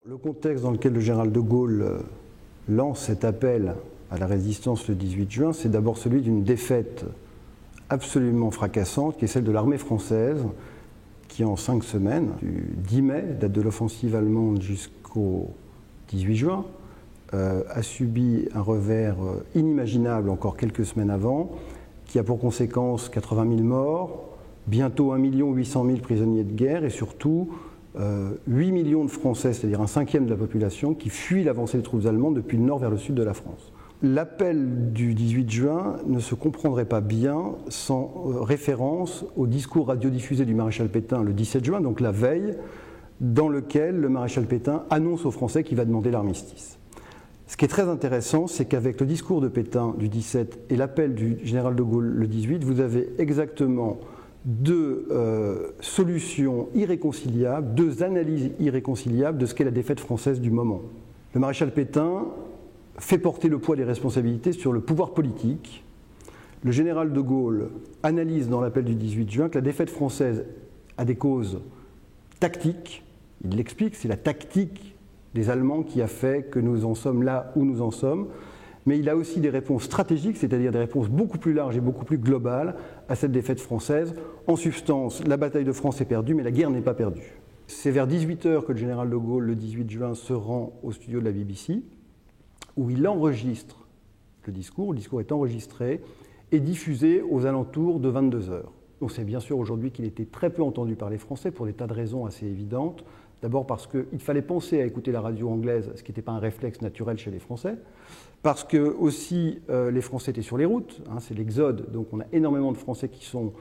Le contexte dans lequel le général de Gaulle lance cet appel à la résistance le 18 juin, c'est d'abord celui d'une défaite absolument fracassante, qui est celle de l'armée française, qui en 5 semaines, du 10 mai, date de l'offensive allemande, jusqu'au 18 juin, a subi un revers inimaginable encore quelques semaines avant, qui a pour conséquence 80 000 morts, bientôt 1 800 000 prisonniers de guerre et surtout 8 millions de Français, c'est-à-dire un cinquième de la population, qui fuient l'avancée des troupes allemandes depuis le nord vers le sud de la France. L'appel du 18 juin ne se comprendrait pas bien sans référence au discours radiodiffusé du maréchal Pétain le 17 juin, donc la veille, dans lequel le maréchal Pétain annonce aux Français qu'il va demander l'armistice. Ce qui est très intéressant, c'est qu'avec le discours de Pétain du 17 et l'appel du général de Gaulle le 18, vous avez exactement deux solutions irréconciliables, deux analyses irréconciliables de ce qu'est la défaite française du moment. Le maréchal Pétain fait porter le poids des responsabilités sur le pouvoir politique. Le général de Gaulle analyse dans l'appel du 18 juin que la défaite française a des causes tactiques. Il l'explique, c'est la tactique des Allemands qui a fait que nous en sommes là où nous en sommes. Mais il a aussi des réponses stratégiques, c'est-à-dire des réponses beaucoup plus larges et beaucoup plus globales à cette défaite française. En substance, la bataille de France est perdue, mais la guerre n'est pas perdue. C'est vers 18h que le général de Gaulle, le 18 juin, se rend au studio de la BBC, où il enregistre le discours. Le discours est enregistré et diffusé aux alentours de 22h. On sait bien sûr aujourd'hui qu'il était très peu entendu par les Français pour des tas de raisons assez évidentes. D'abord parce qu'il fallait penser à écouter la radio anglaise, ce qui n'était pas un réflexe naturel chez les Français. Parce que aussi les Français étaient sur les routes, c'est l'exode, donc on a énormément de Français qui sont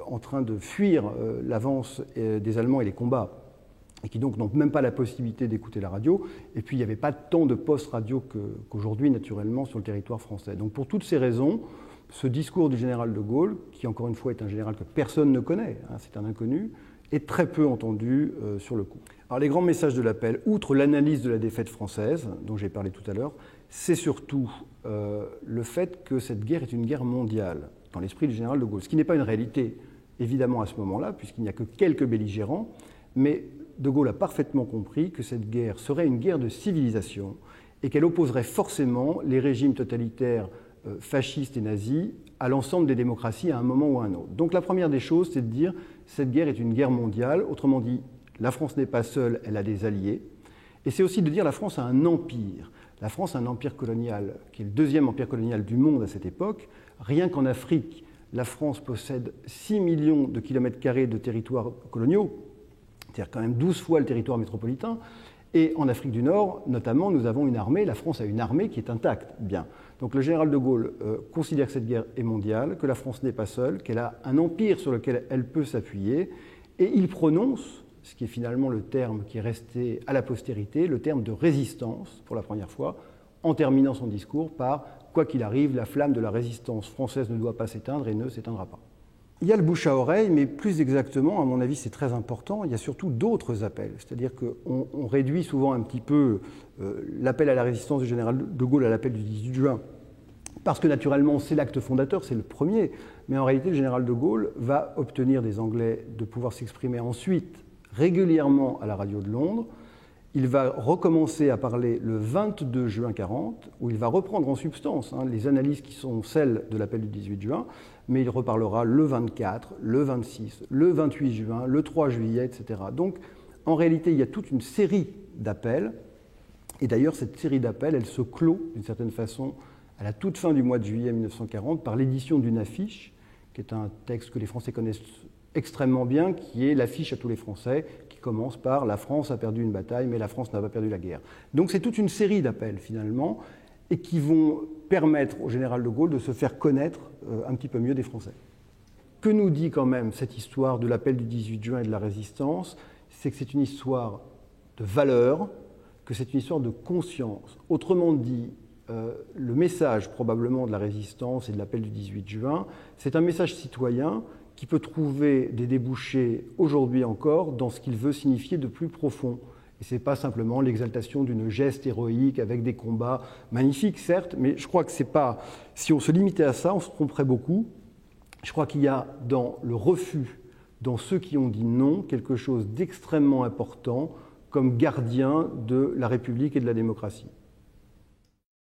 en train de fuir l'avance des Allemands et les combats, et qui donc n'ont même pas la possibilité d'écouter la radio. Et puis il n'y avait pas tant de postes radio qu'aujourd'hui naturellement sur le territoire français. Donc pour toutes ces raisons, ce discours du général de Gaulle, qui encore une fois est un général que personne ne connaît, c'est un inconnu, est très peu entendu sur le coup. Alors les grands messages de l'appel, outre l'analyse de la défaite française, dont j'ai parlé tout à l'heure, c'est surtout le fait que cette guerre est une guerre mondiale, dans l'esprit du général de Gaulle, ce qui n'est pas une réalité, évidemment, à ce moment-là, puisqu'il n'y a que quelques belligérants, mais de Gaulle a parfaitement compris que cette guerre serait une guerre de civilisation et qu'elle opposerait forcément les régimes totalitaires fascistes et nazis à l'ensemble des démocraties à un moment ou à un autre. Donc la première des choses, c'est de dire cette guerre est une guerre mondiale, autrement dit, la France n'est pas seule, elle a des alliés, et c'est aussi de dire la France a un empire. La France a un empire colonial, qui est le deuxième empire colonial du monde à cette époque. Rien qu'en Afrique, la France possède 6 millions de kilomètres carrés de territoires coloniaux, c'est-à-dire quand même 12 fois le territoire métropolitain. Et en Afrique du Nord, notamment, nous avons une armée, la France a une armée qui est intacte. Bien. Donc le général de Gaulle considère que cette guerre est mondiale, que la France n'est pas seule, qu'elle a un empire sur lequel elle peut s'appuyer, et il prononce, ce qui est finalement le terme qui est resté à la postérité, le terme de résistance, pour la première fois, en terminant son discours par « Quoi qu'il arrive, la flamme de la résistance française ne doit pas s'éteindre et ne s'éteindra pas ». Il y a le bouche à oreille, mais plus exactement, à mon avis c'est très important, il y a surtout d'autres appels. C'est-à-dire qu'on réduit souvent un petit peu l'appel à la résistance du général de Gaulle à l'appel du 18 juin, parce que naturellement c'est l'acte fondateur, c'est le premier, mais en réalité le général de Gaulle va obtenir des Anglais de pouvoir s'exprimer ensuite régulièrement à la radio de Londres. Il va recommencer à parler le 22 juin 40, où il va reprendre en substance les analyses qui sont celles de l'appel du 18 juin, mais il reparlera le 24, le 26, le 28 juin, le 3 juillet, etc. Donc, en réalité, il y a toute une série d'appels, et d'ailleurs, cette série d'appels, elle se clôt, d'une certaine façon, à la toute fin du mois de juillet 1940, par l'édition d'une affiche, qui est un texte que les Français connaissent extrêmement bien, qui est l'affiche à tous les Français, qui commence par « La France a perdu une bataille, mais la France n'a pas perdu la guerre ». Donc c'est toute une série d'appels, finalement, et qui vont permettre au général de Gaulle de se faire connaître un petit peu mieux des Français. Que nous dit quand même cette histoire de l'appel du 18 juin et de la résistance? C'est que c'est une histoire de valeur, que c'est une histoire de conscience. Autrement dit, le message probablement de la résistance et de l'appel du 18 juin, c'est un message citoyen qui peut trouver des débouchés aujourd'hui encore dans ce qu'il veut signifier de plus profond. Et ce n'est pas simplement l'exaltation d'une geste héroïque avec des combats magnifiques, certes, mais je crois que c'est pas... Si on se limitait à ça, on se tromperait beaucoup. Je crois qu'il y a dans le refus, dans ceux qui ont dit non, quelque chose d'extrêmement important comme gardien de la République et de la démocratie.